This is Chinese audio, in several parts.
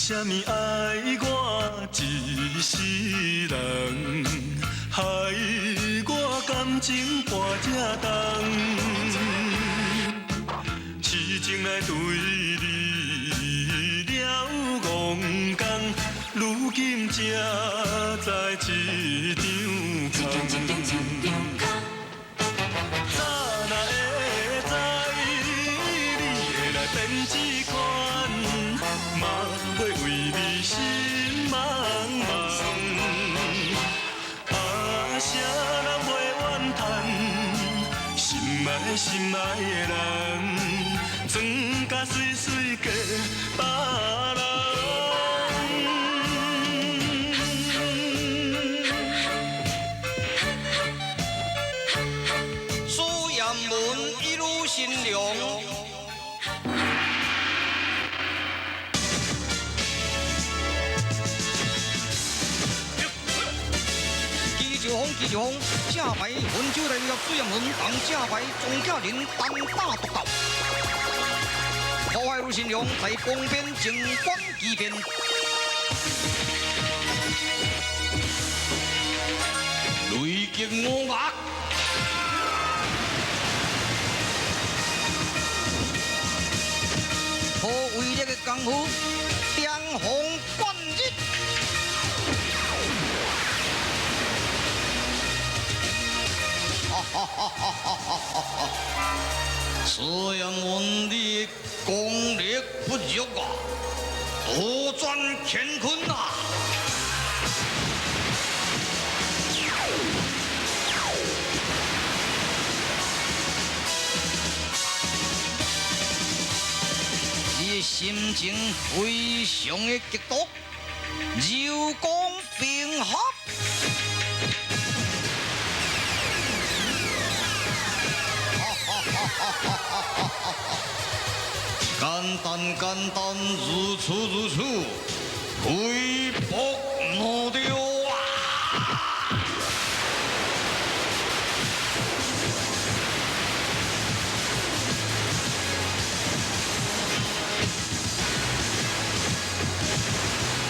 啥物爱我一世人，害我感情半只重，痴情来对你了戆讲，如今才知一场空。早若会知，你会来变这款，嘛会为你心茫茫。啊，啥人袂怨叹，心爱的人，装甲水水嫁别人。新娘，记住风，正牌温州大学水洋门当正牌钟家人单打独斗，破坏路新娘在光边情关机边，雷击五马。好威力的功夫，巅峰冠日。虽然问你功力不弱啊，独占乾坤啊！你心情非常的激动，柔光并合。简单，如此，非搏无掉啊！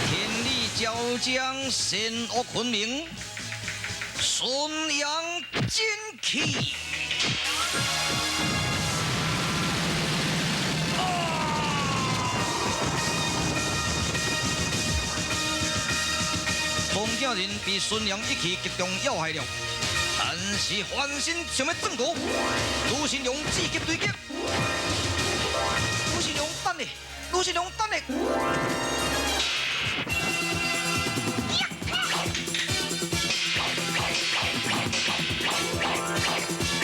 天理交将，善恶分明，顺阳精气。钟家人被孙杨一气集中要害了，但是翻身想要挣夺，卢新良自己对击。卢新良等咧，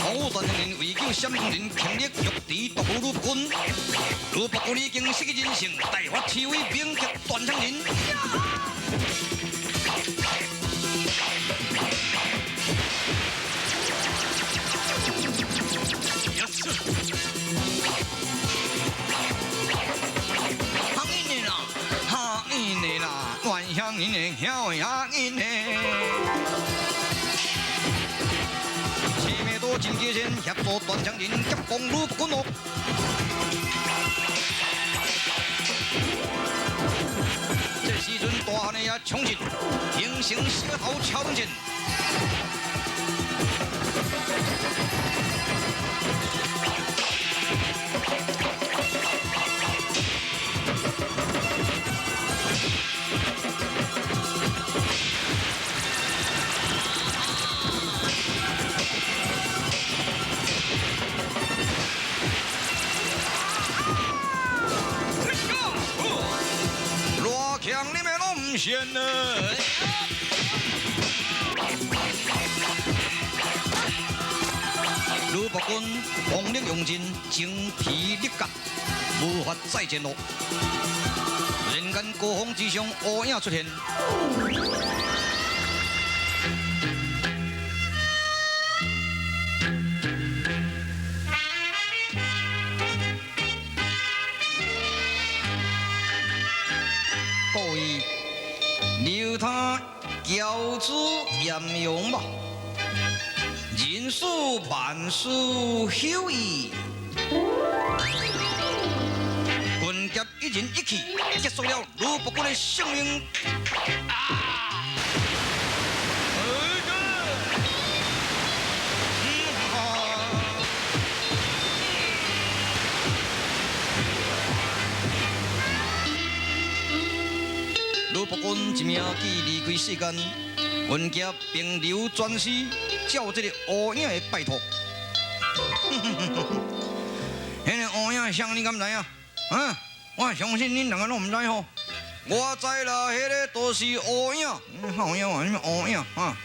好段人为救闪中人，强力欲敌夺鲁不军，鲁不军已经失去人性，大发气威，兵击断肠人。万乡人的晓呀人呢，前面多进阶线协助断肠人急攻鲁不军哦。这时阵大汉的也冲进，形成蛇头敲门阵。强你们拢唔信呢？鲁伯军风力用尽，精疲力竭，无法再战咯。人间高峰之上，乌影出现。各位，留他教子严用吧，人数万数休矣。军甲一人一气，结束了卢伯君的性命。卢伯君一命记离开世间，阮家并留全尸，照这个乌影的拜托。迄个乌影像你敢知影？我相信恁两个拢唔知吼。我知啦，迄个都是乌影，乌影话什么乌影啊？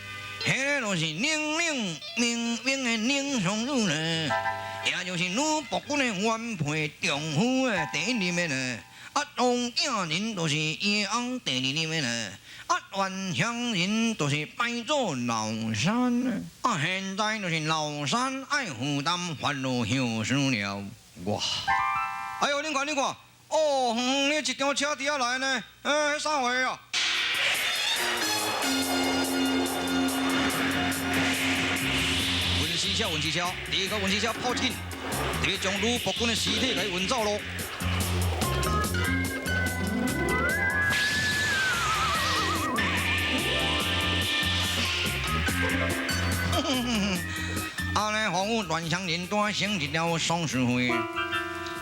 迄个就是宁宁明明的宁松女呢，也就是卢伯君的原配丈夫的第一任的呢。王影人就是叶昂第二任的呢。原乡人就是拜做老山，现在就是老山爱负担法律后事了。哇！哎呦，恁看，哦，你一张车底下来呢？迄啥货啊？运气车，第一个运气车跑进，特别将卢伯君的尸体给运走咯。安尼防务乱乡人单成一条丧事会。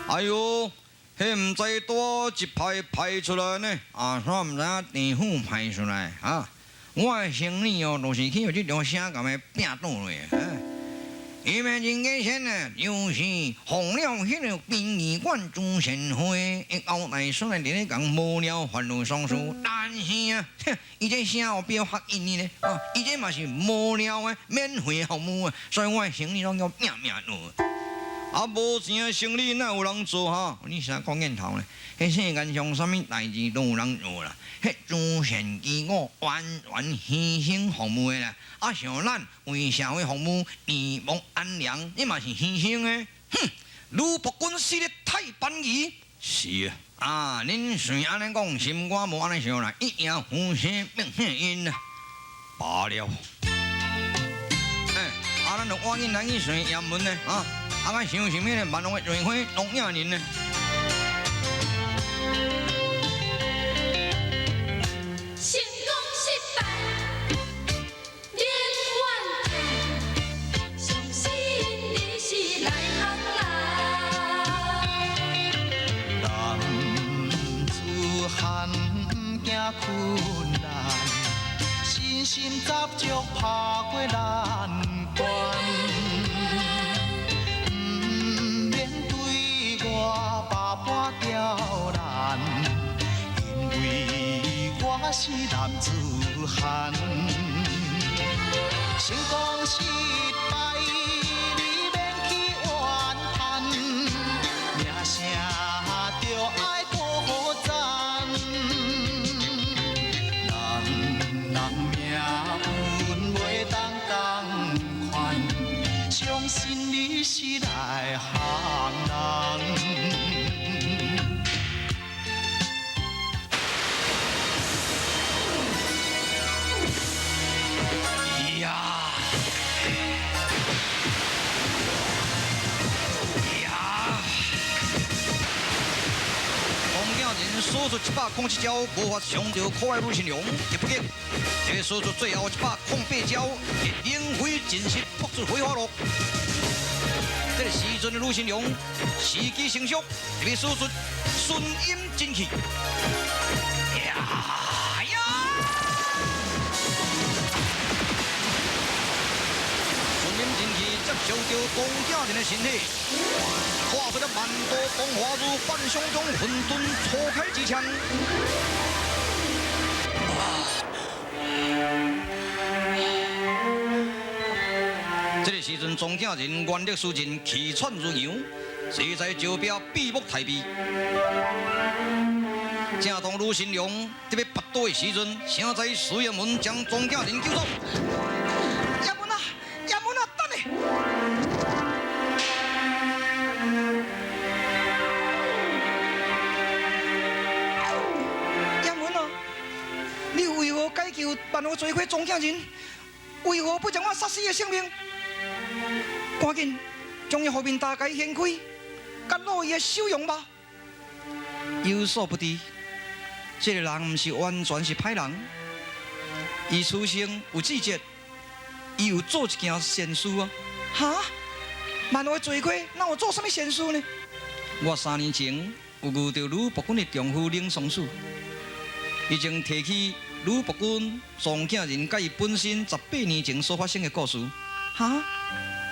哎呦，迄唔知多一派派出来呢？煞唔知影地府派出来啊！我的生理哦，就是去这条声咁的拼倒落。因为人家先呢，就是奉了迄个殡仪馆主神会，交代说来咧讲无了法律上诉，但是啊，伊这声有标发印呢，伊这嘛是无了的免费服务啊，所以我的生理拢要拼落。无钱的生理哪有人做哈？你啥讲念头呢？迄世间上啥物代志都有人做啦。迄诸神机构完牺牲服务的啦。像咱为社会服务、义务安良，你嘛是牺牲的。哼，卢伯君死得太便宜。是啊。恁虽安尼讲，心肝无安尼想啦，一夜夫妻变婚姻啦。罢了。咱就赶紧来去算衙门呢啊！咱想想迄个万隆的瑞花龙影人呢？成功失败，另怨恨，相信你是内行人。男子汉不惊困难，身心杂足爬过难关。免对我百般刁难，因为我是男子汉。成功失败，你免去怨叹，名声就爱保全。人命运袂当同款，相信你是内行人。输出107招，无法伤到可爱女新娘，亦不急。再输出最后108招，亦灵灰尽失，扑出花花落。这个时阵的女新娘时机成熟，特别输出顺音真气。接受着公家人的身体，化出了万道风华如幻想中混沌错开之枪。这个时阵，庄家人原力输尽，气喘如牛，谁在招标闭目抬臂。正当女新娘特别拔刀的时阵，声在水衙门将庄家人救走。衙门啊，等下！解救万恶罪魁庄稼人，为何不将我杀死的性命？赶紧将伊后面大街掀开，甲落伊的收容吧！有所不知，这个人不是完全是歹人，伊出生有志节，伊有做一件善事啊！哈，万万罪过，那我做什么善事呢？我3年前有遇到吕伯君的丈夫林松树，伊曾提起吕伯君撞囝人甲伊本身18年前所发生的故事。哈，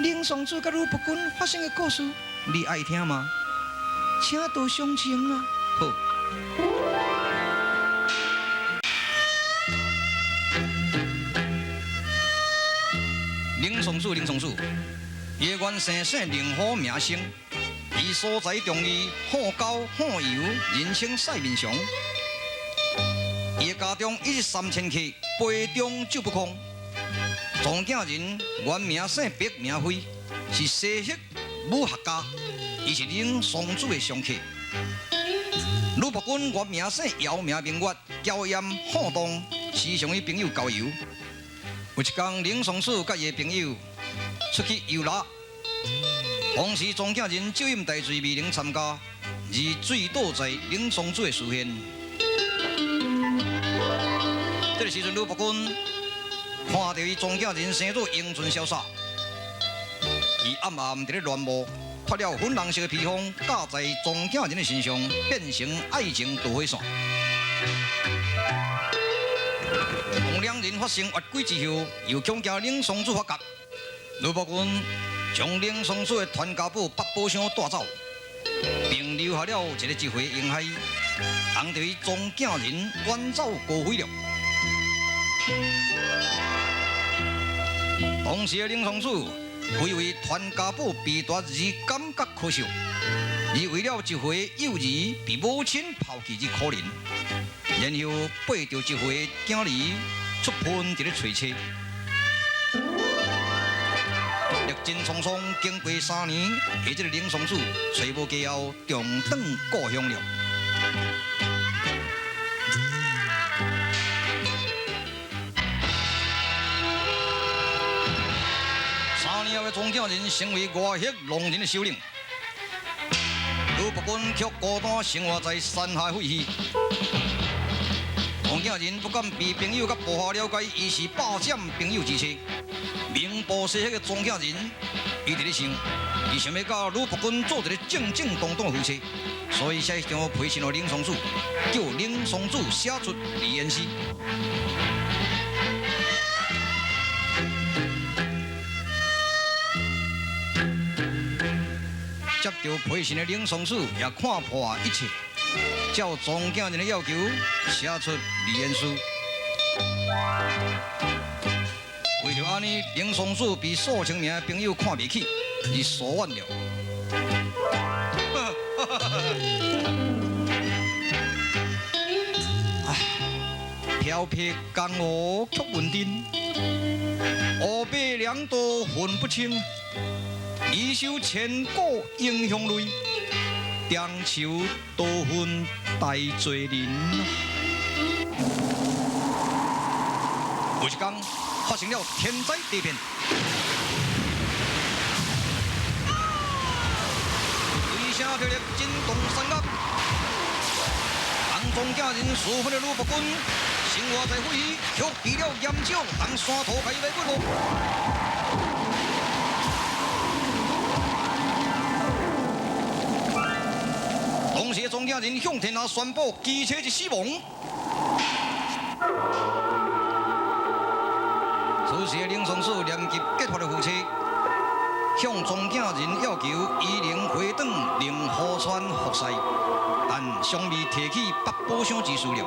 林松树甲吕伯君发生的故事，你爱听吗？请多详情啊！好。林松树，伊原生性灵虎名声，伊所在中医好高好油，人称赛面熊。伊家中一日3000客，杯中酒不空。撞囝人原名姓白名辉，是西域武学家，伊是林松子的常客。吕伯君原名姓姚，名明月，娇艳好动，时常与朋友交游。有一天，林松子甲伊的朋友出去游乐，当时撞囝人酒饮大醉未能参加，而醉倒在林松子的视线。这个时阵，吕伯君看到伊撞囝人生做英俊潇洒，伊暗暗伫咧乱舞，脱了粉红色的披风，架在撞囝人的身上，变成爱情导火线。当两人发生越轨之后，又恐惊林松子发觉，吕伯君将林松子的传家宝八宝箱带走，并留下了一个机会陷害，当着伊撞囝人远走高飞了。当时的林松子为传家宝被夺而感觉可惜，而为了一回幼儿被母亲抛弃之可怜，然后背着一回囝儿出奔伫咧找妻。历尽沧桑，经过3年，下这个林松子找无家后，重返故乡了。3年后的撞囝人成为外域浪人的首领，吕伯君却孤单生活在山海废墟。撞囝人不敢被朋友甲部下了解，伊是霸占朋友之妻。名不实迄个撞囝人，伊伫咧想，伊想要甲吕伯君做一个正正当当的夫妻，所以写一张批信给林松子，叫林松子写出离言诗。接到批信的林松子也看破一切，照撞囝人的要求写出离言书。为着安尼，林松子被数千名朋友看不起，而疏远了。唉，飘撇江湖却稳定，黑白两道分不清。一首千古英雄泪，点秋多分大罪人。有一天发生了天灾地变，雷声霹雳，震动山岳。当撞囝人疏忽的吕伯君，生活在废墟，却被了严少当山头开来滚落。当时撞囝人向天下宣布机车一死亡。此时林松子念及结发的夫妻，向撞囝人要求依能回转令河川服侍，但尚未提起八宝箱之事了。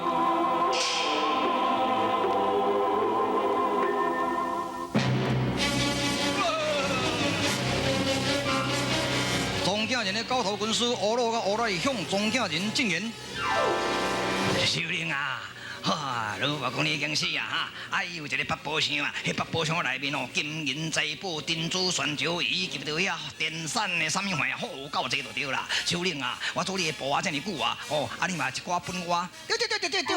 撞囝人的高头军师乌鲁甲乌来向撞囝人进言：首领啊！哈，如果讲你已经死啊哈，有一个八宝箱啊，迄八宝箱内面哦，金银财宝、珍珠、泉石以及着遐电扇的什么玩意，好有够济就对啦。首领啊，我做你的部啊遮尔久啊，哦，你嘛一寡分我，对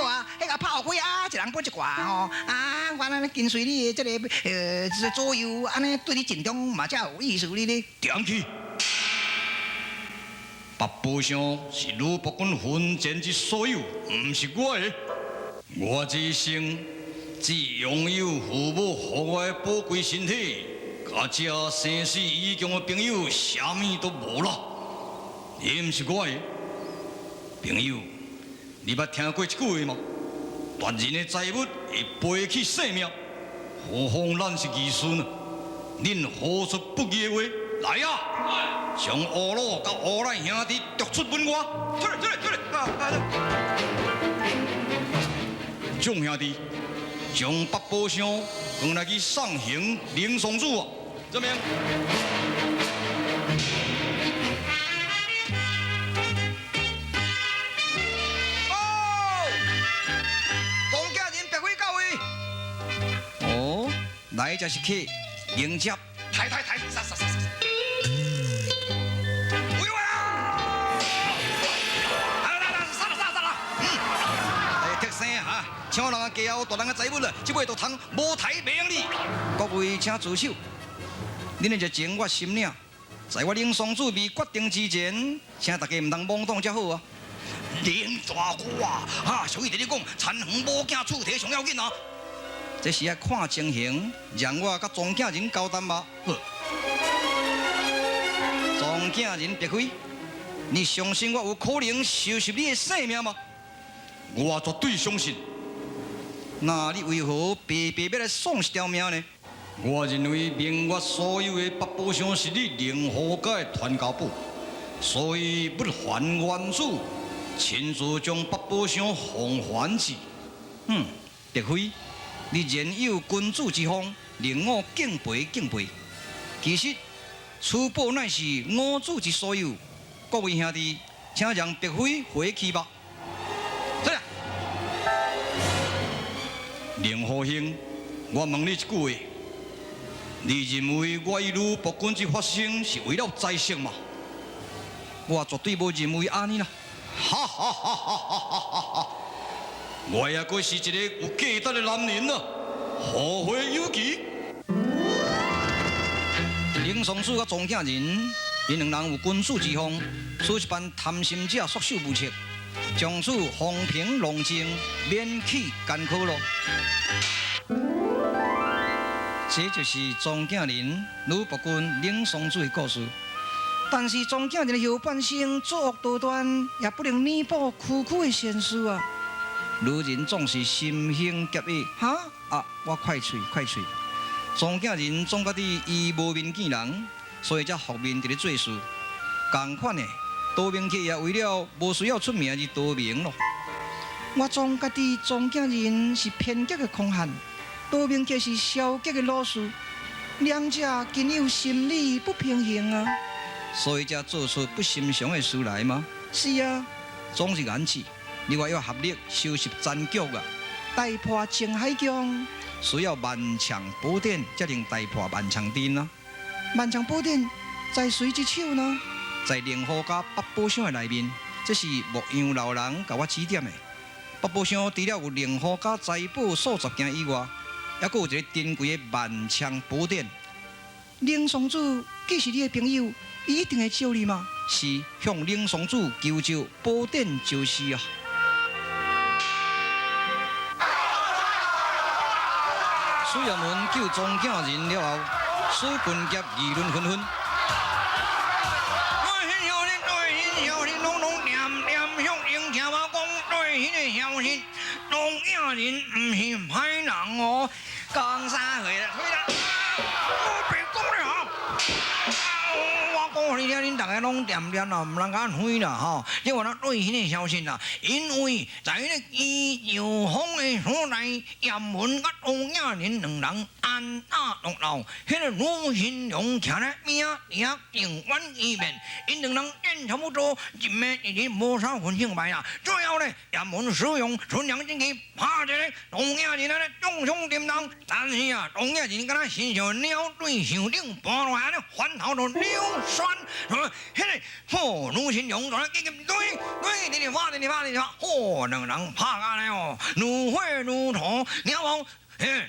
啊，迄个炮灰啊，一人分一寡吼，我安尼跟随你的这个左右，安尼对你尽忠嘛，才有意思你咧。点去！八宝箱是卢伯君婚前之所有，毋是我的。我这一生只拥有父母予我的宝贵身体，甲这生死以强的朋友，啥物都无啦。伊毋是我的朋友，你捌听过一句话吗？夺人的财物会背起性命，何况咱是儿孙啊！恁何出不义的话？来啊！将乌鲁甲乌赖兄弟逐出门外！出来！众兄弟，将八宝箱放来去上刑林松柱啊！这边。来就是去迎接，抬，杀！喂喂啊！来，杀了！特生哈，抢人家家后大人的财物了，这尾都通无抬袂用你。各位请自首，恁的热情我心领，在我林松子未决定之前，请大家唔通妄动才好啊。林大哥啊，所以伫你讲，残垣无囝，厝体上要紧啊。这是要看情形，让我甲庄稼人交谈吧。庄稼人别开，你相信我有可能收拾你的性命吗？我绝对相信。那你为何白要来丧失条命呢？我认为明月所有的八宝箱是你灵河家的传家宝，所以不还原主，亲自将八宝箱奉还之。别开。你仍有君主之风，令我敬佩。其实，此宝乃是我主之所有。各位兄弟，请让别妃回去吧。对了，令和兄，我问你一句话：你认为我与卢伯君之发生是为了财色吗？我绝对无认为安尼啦！哈！我也阁是一个有价值的男人啊，后会有期。林松树甲庄稼人，因两人有君主之风，此一般贪心者束手无策，从此风平浪静，免去艰苦咯。这就是庄稼人、卢伯君、林松树的故事。但是庄稼人的后半生作恶多端，也不能弥补区区的善事啊。女人总是心兴结义，我快脆！庄稼人总觉得伊无面见人，所以才服面伫咧做事。同款的，多明客也为了无需要出名而多名咯。我总觉得庄稼人是偏激的狂汉，多明客是消极的老师，两者仅有心理不平衡啊，所以才做出不寻常的事来吗？是啊，总是如此。另外要合力收拾残局啊！大破青海江需要万强宝典才能大破万强阵啊！万强宝典在谁之手呢？在灵河甲八宝箱的内面，这是牧羊老人甲我指点的。八宝箱除了有灵河甲财宝数十件以外，还佫有一个珍贵的万强宝典。林松子既是你的朋友，伊一定会救你吗？是向林松子求救，宝典就是啊！水衙门救庄稼人了后，史群杰议论纷纷。小心，拢念向英强话讲，对迄个小心，庄稼人毋是歹人哦，讲啥话啦？我别讲了我讲你听，恁大家拢念啦，唔通甲灰啦吼。结果咱对迄个小心啦，因为在迄个伊有风的所在，衙门甲庄稼人两人安打落楼，迄个卢新良徛咧边啊，警官伊面，因两人演差不多，一面已经无啥分享歹啦。最后咧，衙门使用纯良正气，拍一个庄稼人咧重伤沉重，但是啊，庄稼人敢若身上鸟对上顶搬落来咧，翻头就溜酸。迄个卢新良在结结对，发，两人拍下来哦，如火如荼，然后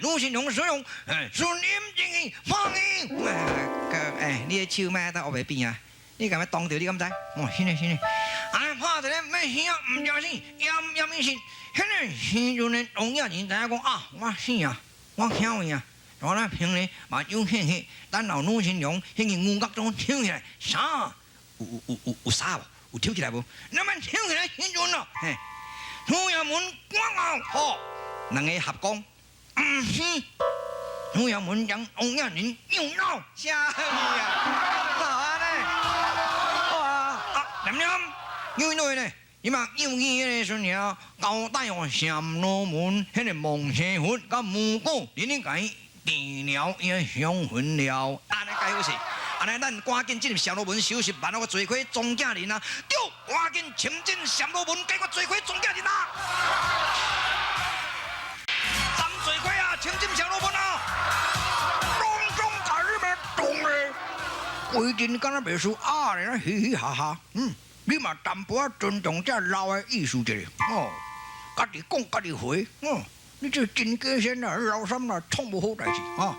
卢新良使用顺阴正气，放伊。你的手麦在后背边啊？你敢要当着你敢知？哦，是嘞。安尼拍一个咩死啊？唔惊死，验一死。迄个时阵呢，王亚人知影讲啊，我死啊，我巧去啊。然后呢，平日嘛有嘿嘿，咱老女新娘迄个牛角中跳起来，啥？有啥无？有跳起来无？那么跳起来时阵咯，嘿，出衙门关后，好，两个合讲，唔是，出衙门让王亚人又闹，啥去啊？好啊呢，哇，念念，又哪呢？伊嘛又去迄个时候，交代我降罗门迄个孟西佛甲母果，恁应该治疗伊伤魂了，安尼解好势。安尼，咱赶紧进入降罗门收拾万恶罪魁庄稼人啊！对，赶紧请进降罗门解决罪魁庄稼人啊！斩罪魁啊，请进降罗门啊！隆中改咩动嘞？规定敢若袂输啊，咧嘻嘻哈哈，你嘛淡薄仔尊重这老的意思一下哦，家己讲家己回，你这真假先啊，老三啦，创无好代志啊！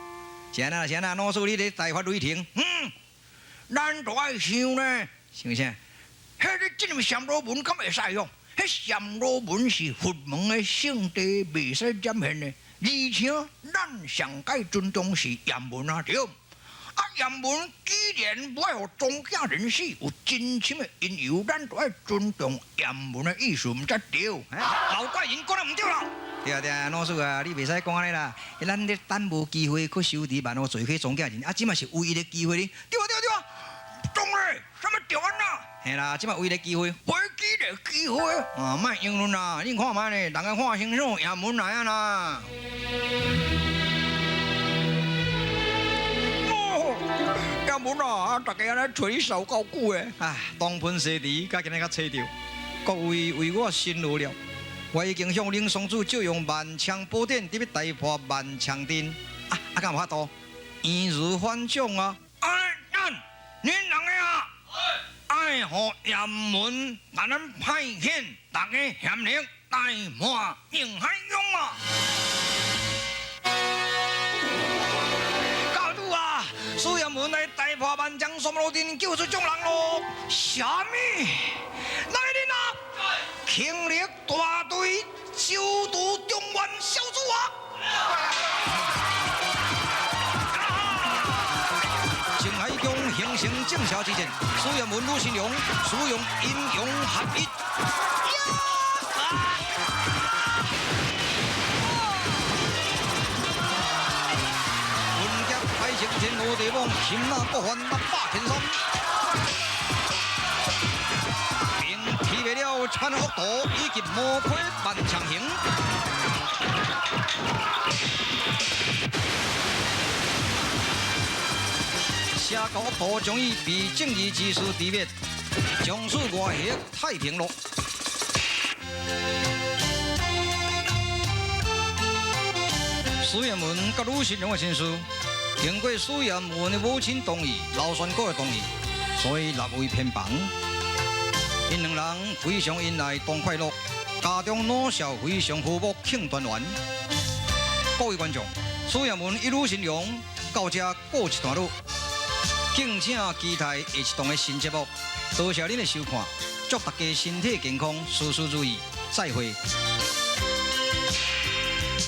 先啊，老师你咧大发雷霆，咱都爱想呢，想啥？迄个进入降罗门敢会使用？迄降罗门是佛门的圣地，袂使沾现的，而且咱上该尊重是严门啊，对。严门既然不爱互庄稼人士有真心的因由，咱就爱尊重严门的意思，唔则对。老怪人讲得唔对啦。对，老师啊，你袂使讲安尼啦。咱咧等无机会去收治万恶罪魁庄稼人，即嘛是唯一的机会哩。对。中嘞，什么调安啦？嘿啦，即嘛唯一的机会，危机的机会。莫应论啦，你看卖咧，大家看清楚严门来啊啦。严门啊，大家安尼找你受够久诶。东喷西池，甲今日甲找着，各位为我辛劳了。我已经向灵双子借用万枪宝典，特别大破万枪阵。敢有法度？易如反掌啊！恁两个啊，爱互严门把咱派遣，大家协力大满应海勇啊！教主啊，苏严门来大破万将双路阵，救出众人咯！啥物？来人啊！倾力大队修读中原小组啊！青海中形成正效之阵，苏严门鲁新良使用英勇合一。海城天罗地网，擒拿各环600天山，并体会了产恶毒以及魔鬼万强行。下高恶毒将以比正义之师敌灭，将使外邪太平乐。苏严门甲鲁新良的亲事。经过苏严门的母亲同意、老宣哥的同意，所以立为偏房。因两人非常恩爱，同快乐，家中老少非常和睦，庆团圆。各位观众，苏严门一路新良到这过一段路，敬请期待下一档的新节目。多谢您的收看，祝大家身体健康，事事如意，再会。